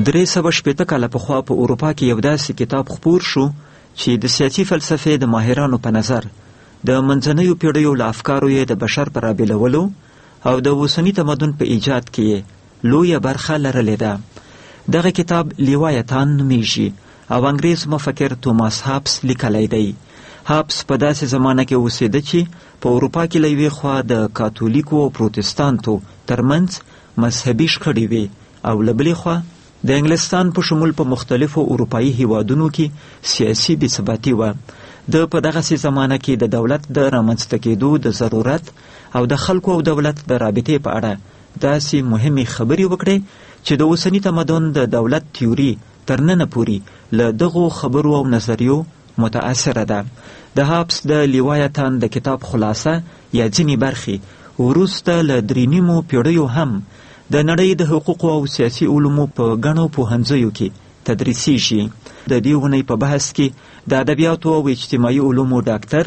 360 کاله پخوا په اروپا کې یو داسې کتاب خپور شو چې د سیاسي فلسفې د ماهرانو په نظر د منځنیو پیړیو له افکارو یې د بشر په رابېلولو او د اوسني تمدن په ایجاد کې یې لویه برخه لرلې ده. دغه کتاب لیوایتان نومیږي او انګریز مفکر توماس هابس لیکلی دی. هابس په داسې زمانه کې اوسېده چې په اروپا کې له یوې خوا د کاتولیکو او پروتستانتو ترمنځ مذهبي شخړې وې او له بلې خوا د انګلستان په شمول په مختلفو اروپایي هیوادونو کې سیاسي بېثباتي وه. د په دغسې زمانه کې د دولت د رامنځته کېدو د ضرورت او د خلکو او دولت د رابطې په اړه داسې مهمې خبرې وکړې چې د اوسني تمدن د دولت تیوري تر ننه پورې له دغو خبرو او نظریو متاثره ده. د هابس د لیوایتان د کتاب خلاصه یا ځینې برخې وروسته له 3.5 پیړیو هم د نړۍ د حقوقو او سیاسي علومو په ګڼو پوهنځیو کې تدریسیږي. د دې اونۍ په بحث کې د ادبیاتو او اجتماعي علومو ډاکټر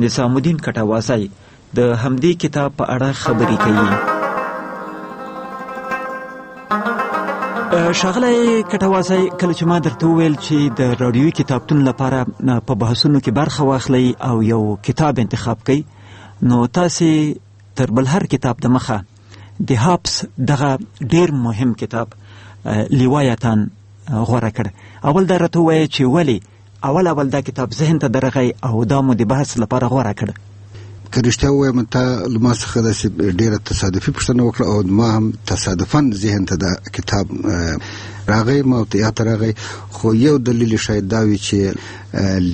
نظام الدین کټوازی د همدې کتاب په اړه خبرې کوي. ښاغلی کټوازی، کله چې ما درته وویل چې د راډیوي کتابتون لپاره په بحثونو کې برخه واخلئ او یو کتاب انتخاب کړئ، نو تاسې تر بل هر کتاب د مخه د هابس دغه ډیر مهم کتاب لیوایتان غوره کړ. اول دا راته ووایه چې ولې اول دا کتاب ذهن ته درغی او دا مو د بحث لپاره غوره کړ؟ که رښتیا ووایم، تا له ما څخه داسې ډېره تصادفي پوښتنه وکړه او ما هم تصادفاً ذهن ته دا کتاب راغی، ما ورته یاد راغی. خو یو دلیل شاید دا وي چې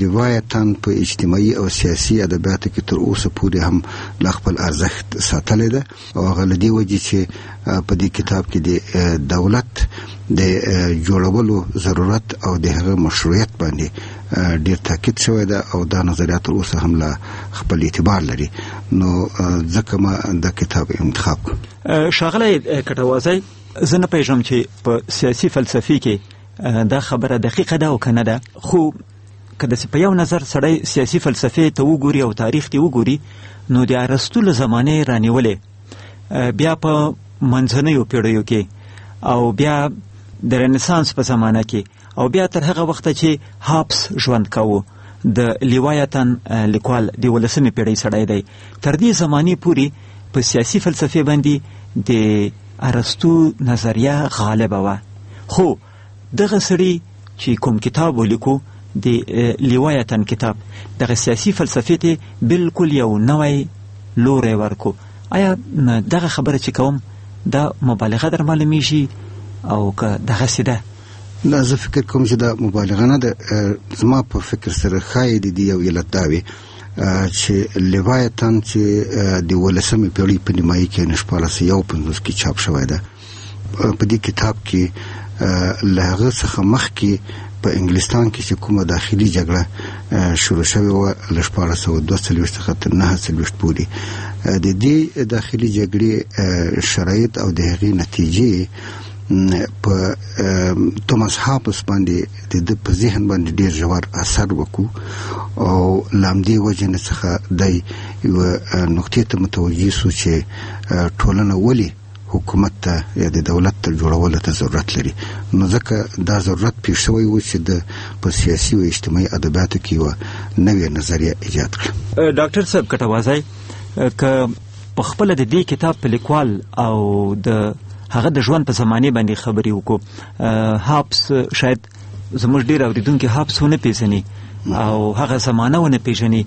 لیوایتان په اجتماعي او سیاسي ادبیاتو کې تر اوسه پورې هم لا خپل ارزښت ساتلی ده او هغه له دې وجې چې په دې کتاب کې د دولت د جوړولو ضرورت او د هغه مشروعیت باندې ډیر تاکید شوی ده او دا نظریات تر اوسه هم لا خپل اعتبار لري. نو ځکه ما دا کتاب انتخاب کړ. ښاغلی کټوازی، زه نه پوهېږم چې په سیاسي فلسفې کې دا خبره دقیقه ده او که نه ده، خو که داسې په یو نظر سړی سیاسي فلسفې ته وګوري او تاریخ ته وګوري، نو د ارسطو له زمانې رانیولې، بیا په منځنیو پیړیو کې او بیا د رنسانس په زمانه کې او بیا تر هغه وخته چې هابس ژوند کاوه، د لیوایتان لیکوال د 18مې پیړۍ سړی دی، تر دې زمانې پورې په سیاسي فلسفې باندې د ارسطو نظریه غالبه وه. خو دغه سړي چې کوم کتاب ولیکو، د لیوایتان کتاب، دغه سیاسي فلسفې ته بالکل یو نوی لوری ورکو. آیا دغه خبره چې کوم دا مبالغه در معلومیږي او که دغسې ده؟ نه، زه فکر کوم چې دا مبالغه نه ده. زما په فکر سره ښایي د دې یو علت دا وي چې لیوایتان چې د 18مې پیړۍ په نیمایي کې 1451 کې چاپ شوی ده، په دې کتاب کې له هغه څخه مخکې په انګلستان کې چې کومه داخلي جګړه شروع شوې وه له 1442 څخه تر 940 پورې، د دې داخلي جګړې شرایط او د هغې نتیجې په توماس هابس باندې د په ذهن باندې ډیر ژور اثر وکړو او له همدې وجې نه څخه دی یوه نقطې ته متوجه سو چې ټولنه ولې حکومت ته یا د دولت ته جوړولو ته ضرورت لري. نو ځکه دا ضرورت پیښ شوی و چې د په سیاسي او اجتماعي ادبیاتو کې یوه نوې نظریه ایجاد کړه. ډاکټر صاحب کټوازی، که په خپله د دې کتاب په لیکوال او د هغه د ژوند په زمانې باندې خبرې وکړو، هابس شاید زموږ ډېر اورېدونکي هابس ونه پېژني او هغه زمانه ونه پېژني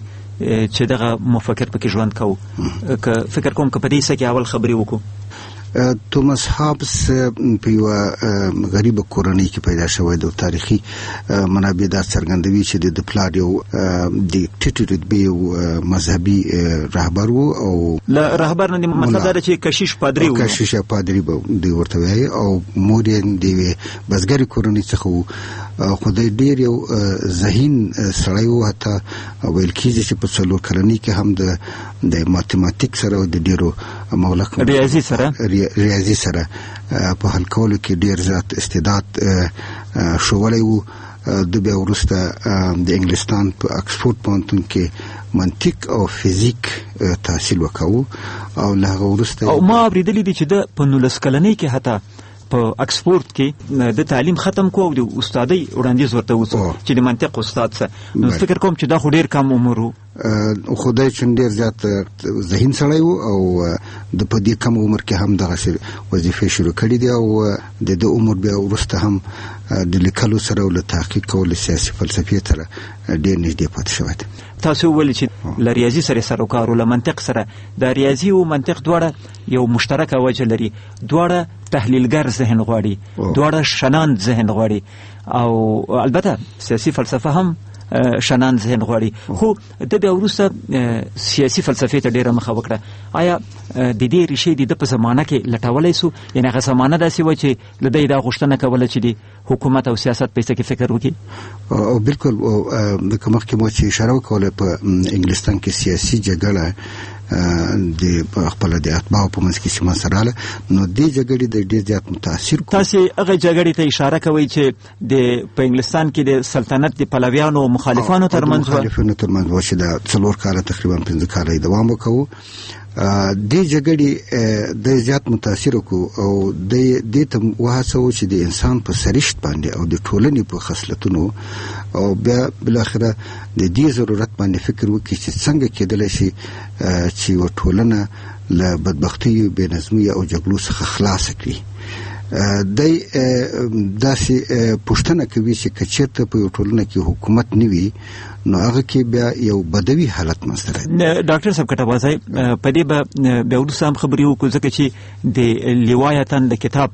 چې دغه مفکر پکې ژوند کوو، که فکر کوم که په دې څه کې اول خبرې وکړو. توماس هابس په یوه غریبه کورنۍ کې پیدا شوی د تاریخي منابع دا څرګندوي چې د پلار یو د ټیټې رتبې یو مذهبي رهبر و او له رهبر نه مطلب دا چې کشیش پادري و، کشیش پادري به دوی ورته وایي، او مور یې د یوې بزګرې کورنۍ څخه و. خو دی ډېر یو ذهین سړی و، حتی ویل کېږي چې په 4 کلنۍ کې هم د ماتماتیک سره او د ډېرو مولق ریاضي سره په حل کولو کې ډېر زیات استعداد ښوولی و. د بیا وروسته د انګلستان په اکسفورد پوهنتون کې منطق او فزیک تحصیل وکاوه او له هغه وروسته او ما اورېدلی دي چې د په 19 کلنۍ کې حتی په اکسفورد کې د تعلیم ختم کو او د استادۍ وړاندیز ورته وکړ چې د منطق استاد څه. نو فکر کوم چې دا خو ډیر کم عمر وو، خدای چې ډیر زیات ذهین سړی وو او د په دې کم عمر کې هم دغه وظیفه شروع کړې دي او د عمر بیا وروسته هم د لیکلو سره او له تحقیق کول سیاسي فلسفې سره ډیر نږدې پاتې شوی دی. تاسو ولې چې له ریاضي سره سروکار او له منطق سره، د ریاضي او منطق دواړه یو مشترکه وجه لري، دواړه تحلیلګر ذهن غواړي، دواړه شنان ذهن غواړي او البته سیاسي فلسفه هم شنان ذهن غواړي. خو د بیا وروسته سیاسي فلسفې ته ډیره مخه وکړه. آیا د دې ریښې د په زمانه کې لټولای سو؟ یعنی هغه زمانه داسې و چې د دې د غوښتنه کوله چې د حکومت او سیاست په څه کې فکر وکړي؟ او بالکل د کومه کې مو چې اشاره وکړه په انګلستان کې سیاسي جګړه د خپل د اتباع په منځ کې سیمه سره، نو د جګړې د ډیر زیات متاثر کو. تاسو هغه جګړې ته اشاره کوي چې په انګلستان کې د سلطنت د پلویانو او مخالفانو ترمنځ و چې د 4 کال تقریبا 5 کال دوام وکاو. د جګړې د زیات متاثر کو او د ته وهڅو چې د انسان په سرشت باندې او د ټولنې په خصلتونو او بیا بالاخره د دې ضرورت باندې فکر وکړي چې څنګه کېدلی شي چې و ټولنه له بدبختۍ، بېنظمۍ او جګړو څخه خلاص کړي. داسې پوښتنه کوي چې که چېرته په یو ټولنه کې حکومت نه وي نو هغه کې بیا یو بدوي حالت منځته راځي. ډاکټر صاحب کټوازی په دې به بیا وروسته هم خبرې وکړو ځکه چې د لیوایتن د کتاب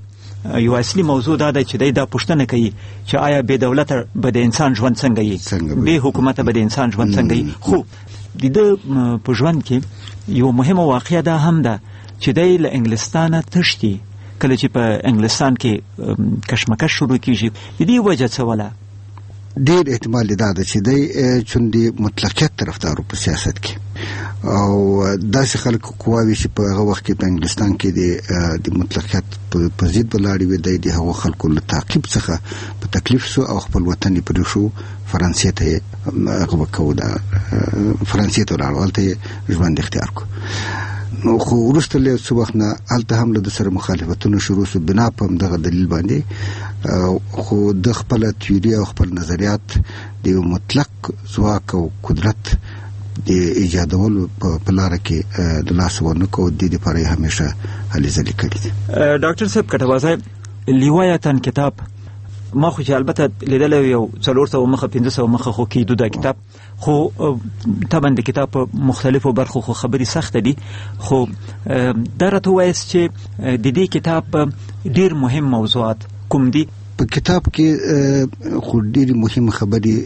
یو اصلي موضوع دا ده چې دا پوښتنه کوي چې آیا بې دولته به د انسان ژوند څنګه وي، بې حکومته به د انسان ژوند څنګه وي. خو د ده په ژوند کې یو مهمه واقعه دا هم ده چې دی له انګلستانه تښتي. کله چې په انګلستان کې کشمکش شروع کیږي، د دې وجه څه وله؟ ډیر احتمال دا ده چې دی چوندې مطلقیت طرفدارو په سیاست کې او داسې خلکو قواوي چې په هغه وخت کې په انګلستان کې د مطلقیت په ضد ولاړې وي، دی د هغو خلکو له تعقیب څخه په تکلیف سو او خپل وطن یې پرېښو، فرانسې ته هغه وکړو، فرانسې ته ولاړو، هلته یې ژوند اختیار کړو. نو خو وروسته له څه وخت نه هلته هم له د سره مخالفتونه شروع سو بنا په همدغه دلیل باندې. خو د خپله تیوري او خپل نظریات د یو مطلق ځواک او قدرت د ایجادولو په لاره کې د لاس ورنه کو، د دې لپاره یې همیشه هلې ځلې کړي دي. ډاکټر صاحب کټوازی لیوایتن کتاب ما خو چې البته لیدلی یو 400 مخه 500 مخه خو کېدو دا کتاب، خو طبعا د کتاب په مختلفو برخو خو خبرې سخته دي. خو دا راته ووایاست چې د دې کتاب ډیر مهم موضوعات کوم دي؟ په کتاب کې خو ډېرې مهمه خبرې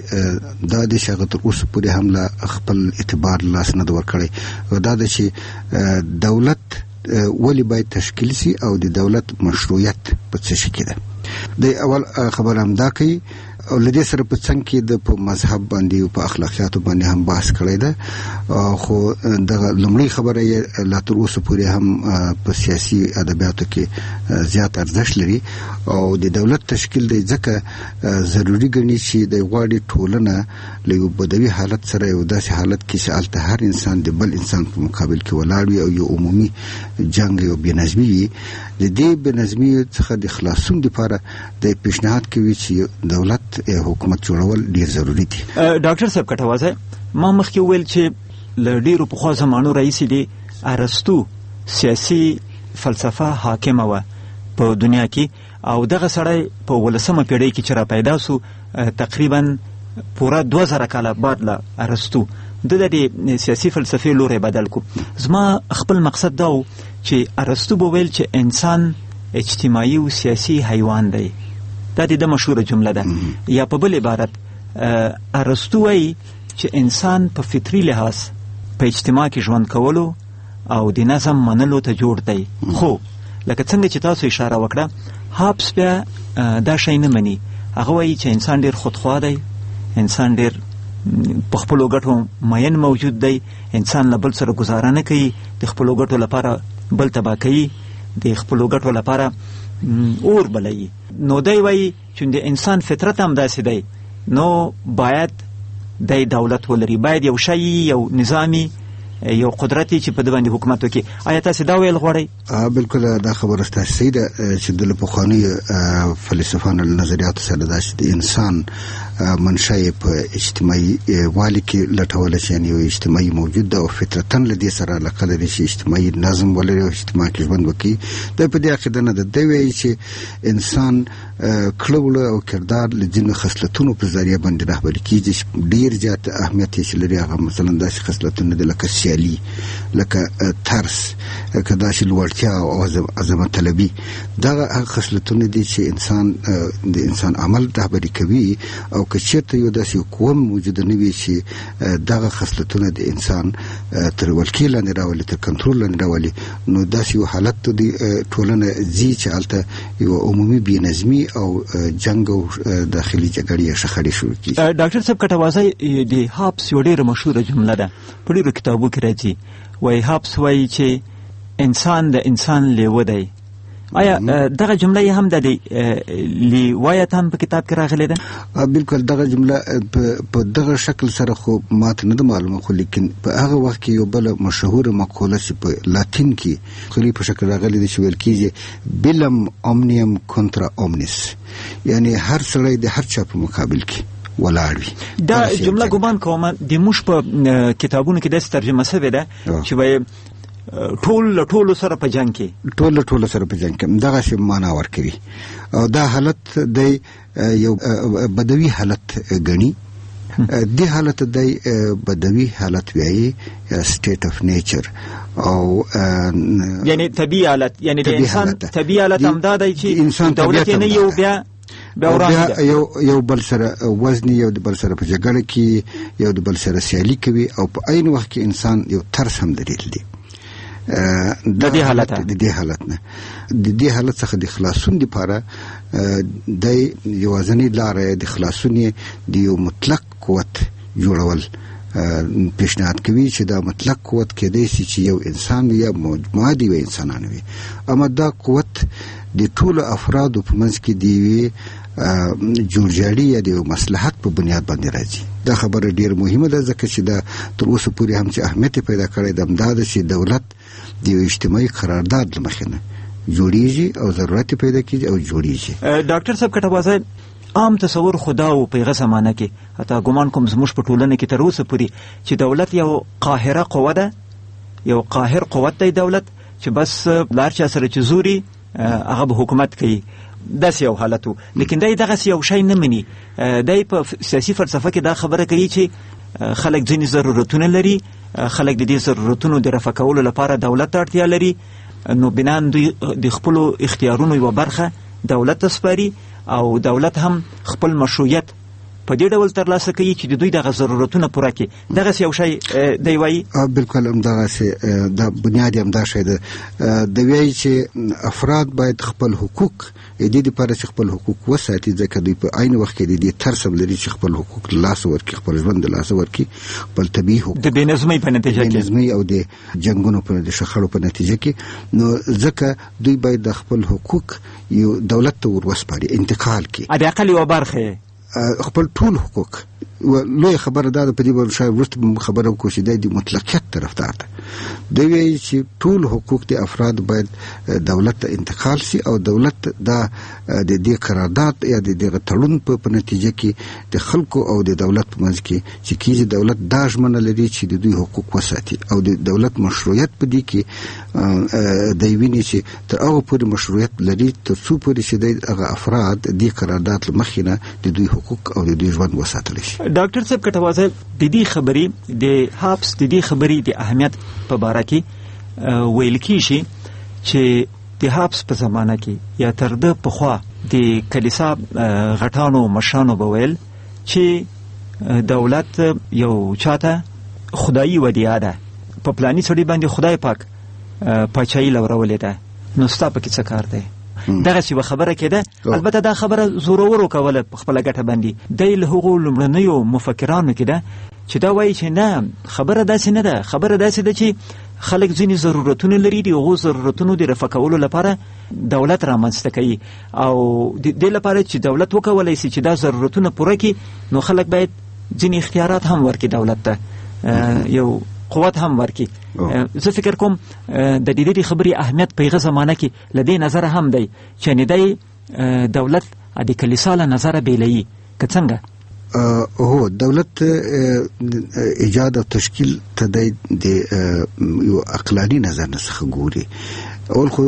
دا د چې هغه تر اوسه پورې هم له خپل اعتبار لاس نه ده ورکړی، دا ده چې دولت ولې باید تشکیل سي او د دولت مشروعیت په څه شي کې ده. د اول خبر هم دا کوي او لدې سره په څنګ کې د په مذهب باندې او په اخلاقیاتو باندې هم بحث کړی ده. خو دغه لومړی خبره یې لا تر اوسه پورې هم په سیاسي ادبیاتو کې زیات ارزښت لري او د دولت تشکیل دی ځکه ضروري ګڼي چې د غواړي ټولنه له یو بدوي حالت سره یو داسې حالت کې چې هلته هر انسان د بل انسان په مقابل کې ولاړ وي او یو عمومي جنګ یو بېنظمي وي. د دې بېنظمي څخه د خلاصون لپاره د پیشنهاد کوي چې دولت حکومت جوړول ډیر ضروری دي. ډاکټر صاحب کټوازی ما مخکې ویل چې له ډیرو پخوا زمانو راهیسې د ارسطو سیاسي فلسفه حاکمه وه په دنیا کې او دغه سړی په 18مه پیړۍ کې چې را پیدا سو تقریبا پوره 2000 کاله بعد له ارسطو د سیاسي فلسفې لوری بدل کو. زما خپل مقصد دا و چې ارسطو به ویل چې انسان اجتماعي او سیاسي حیوان دی. دا د مشهوره جمله ده. یا په بل عبارت ارسطو وایي چې انسان په فطري لحاظ په اجتماع کې ژوند کولو او د نظم منلو ته جوړ دی. خو لکه څنګه چې تاسو اشاره وکړه، هابس بیا دا شی نه مني. هغه وایي چې انسان ډیر خودخواه دی، انسان ډیر په خپلو ګټو مین موجود دی، انسان له بل سره ګزاره نه کوي، د خپلو ګټو لپاره بل تباه کوي، د خپلو ګټو لپاره اور بلوي. نو دی وایي چې د انسان فطرت هم داسې دی، نو باید دی دولت ولري، باید یو شی یو نظامی یو قدرت چې په د باندې حکومت وکړي. آیا تاسو دا ویل غواړئ؟ بالکل دا خبره ستاسو صحیح ده چې د پخواني فلسفانو نظریاتو سره دا چې د انسان منشأ په اجتماعي والي کې لټول شي، یعنی یو اجتماعي موجود ده او فطرتاً له دې سره علاقه لري چې اجتماعي نظم ولري او اجتماع کې ژوند وکړي. د په دې عقیده نه ده. دی وایي چې انسان کړه او کردار له ځینو خصلتونو په ذریعه باندې رهبري کېږي چې ډېر زیات اهمیت یې لري. هغه مثلا داسې خصلتونه دي لکه سیالي، لکه ترس، لکه داسې لوړتیا او عظمت طلبي. دغه خصلتونه دي چې د انسان عمل رهبري کوي. او که چېرته یو داسې قوم موجود نه وي چې دغه خصلتونه د انسان تر ولکې لاندې راولي، تر کنټرول لاندې راولي، نو داسې یو حالت د ټولنه ځي چې هلته یو عمومي بېنظمي او جنګ او داخلي جګړې یا شخړې شروع کېږي. ډاکټر صاحب کټوازی، د هابس یو ډېره مشهوره جمله ده، په ډېرو کتابو کې راځي. وایي هابس وایي چې انسان د انسان لیوه دی. آیا دغه جمله هم د لیوایت هم په کتاب کې راغلې ده؟ بالکل دغه جمله په دغه شکل سره خو ماته نه ده معلومه، خو لیکن په هغه وخت کې یو بل مشهوره مقوله چې په لاتین کې خلی په شکل راغلې ده چې ویل کېږي بلم اومنیم کنترا اومنیس، یعنی هر سړی د هر چا په مقابل کې ولاړ وي. دا جمله ګمان کوم د موږ په کتابونو کې داسې ترجمه شوې ده چې وایي ټول سره په جنگ کې، ټول سره په جنگ کې، دغه شی معنا ورکوي. او دا حالت د یو بدوي حالت غني. دی حالت د بدوي حالت وایي سټیټ اف نیچر او یعنی طبيعي حالت، یعنی د انسان طبيعي حالت همدا دی چې دولت نه یو بیا یو بل سره وزن، یو د بل سره په جګړه کې، یو د بل سره سیالي کوي او په عین وخت کې انسان یو ترس هم دلیل دی. د دې حالت څخه د خلاصون لپاره د یوازنی لارې د خلاصون د یو مطلق قوت جوړول پیشنهاد کوي چې دا مطلق قوت کېدای شي چې یو انسان یا مجموعه دی انسانان وي، اما دا قوت د ټولو افرادو په منځ کې دی جوړجاړي یا د مصلحت په بنیاد باندې راځي. دا خبره ډیر مهمه ده ځکه چې دا تر اوسه پورې هم چې اهمیت پیدا کړی د امداد چې دولت د اجتماعي قرارداد لمخې نه جوړیږي او ضرورت پیدا کیږي او جوړیږي. ډاکټر صاحب کټوازی، عام تصور خدا او په هغه زمانه کې حتی ګمان کوم زموږ په ټولنه کې تر اوسه پورې چې دولت یو قاهره قوه ده، یو قاهر قوت دی دولت چې بس لار چا سره چې زوري هغه به حکومت کوي. داسې یو حالت و، لیکن دی دغسې یو شی نه مني. دی په سیاسي فلسفه کې دا خبره کوي چې خلک ځینې ضرورتونه لري، خلک د دې ضرورتونو د رفع کولو لپاره دولت ته اړتیا لري، نو بنان دوی د خپلو اختیارونو یوه برخه دولت ته سپاري او دولت هم خپل مشروعیت په دې ډول ترلاسه کوي چې د دوی دغه ضرورتونه پوره کړي. دغسې یو شی دی وایي. بالکل همدغسې دا بنیاد همدا شی ده. د وایي چې افراد باید خپل حقوق د دې لپاره چې خپل حقوق وساتي، ځکه دوی په عین وخت کې د دې ترس هم لري چې خپل حقوق له لاسه ورکړي، خپل ژوند له لاسه ورکړي، خپل طبیعي حقوق د بېنظمۍ په نتیجه کې، بېنظمۍ او د جنګونو په شخړو په نتیجه کې. نو ځکه دوی باید د خپل حقوق یو دولت ته وروسپاري، انتقال کړي، د اقل یوه برخه خپل ټول حقوق. لوی خبره دا په دې باندې شاید وروسته خبره وکړو چې د مطلقیت طرفدار ده. دوی وایي چې ټول حقوق د افراد باید دولت ته انتقال شي او دولت دا د دې قرارداد یا د دغه تړون په نتیجه کې د خلکو او د دولت په منځ کې چې کېږي دولت دا ژمنه لري چې د دوی حقوق وساتي او د دولت مشروعیت په دې کې دی ویني چې تر هغه پورې مشروعیت لري تر څو پورې چې دغه افراد د دې قرارداد له مخې نه د دوی حقوق او د دوی ژوند وساتلی شي. ډاکټر صاحب کټوازی، د دې خبرې د هابس د دې خبرې د اهمیت په باره کې ویل کېږي چې د هابس په زمانه کې یا تر ده پخوا د کلیسا غټانو مشرانو به ویل چې دولت یو چاته خدایي ودیعه ده، په پلاني سړي باندې خدای پاک پاچایي لورولې ده، نو ستا پکې څه کار دی؟ دغسې یوه خبره کېده. البته دا خبره زورورو کوله په خپله ګټه باندې. دی له هغو لومړنیو مفکرانو کې ده چې دا وایي چې نه، خبره داسې نه ده، خبره داسې ده چې خلک ځینې ضرورتونه لري، د هغو ضرورتونو د رفع کولو لپاره دولت رامنځته کوي او د دې لپاره چې دولت وکولی شي چې دا ضرورتونه پوره کړي، نو خلک باید ځینې اختیارات هم ورکړي دولت ته. یو قوت هم ورکي. زه فکر کوم د دې خبرې اهمیت په هغه زمانه کې له دې نظره هم دی چې دی دولت د کلیسا له نظره بیلوي که څنګه؟ هو دولت ایجاد او تشکیل ته د یو عقلاني نظر څخه ګوري. اول خو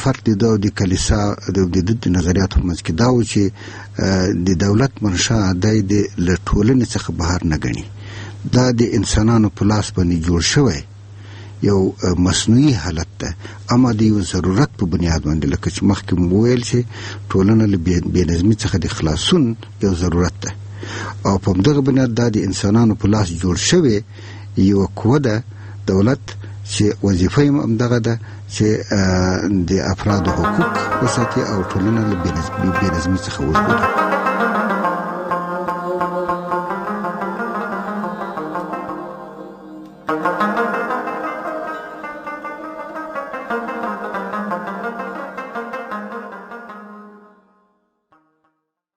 فرق د کلیسا د نظریاتو منځ کې دا و چې د دولت منشا د ټولنې څخه بهر نه ګڼي. دا د انسانانو په لاس باندې جوړ شوی یو مصنوعي حالت ده، اما د یو ضرورت په بنیاد باندې، لکه چې مخکې مو ویل چې ټولنه له بې نظمي څخه د خلاصون یو ضرورت ده، او په همدغه بنیاد دا د انسانانو په لاس جوړ شوی یو قوه ده دولت چې وظیفه یې همدغه ده چې د افرادو حقوق وساتي او ټولنه له بې نظمي څخه وژغوري.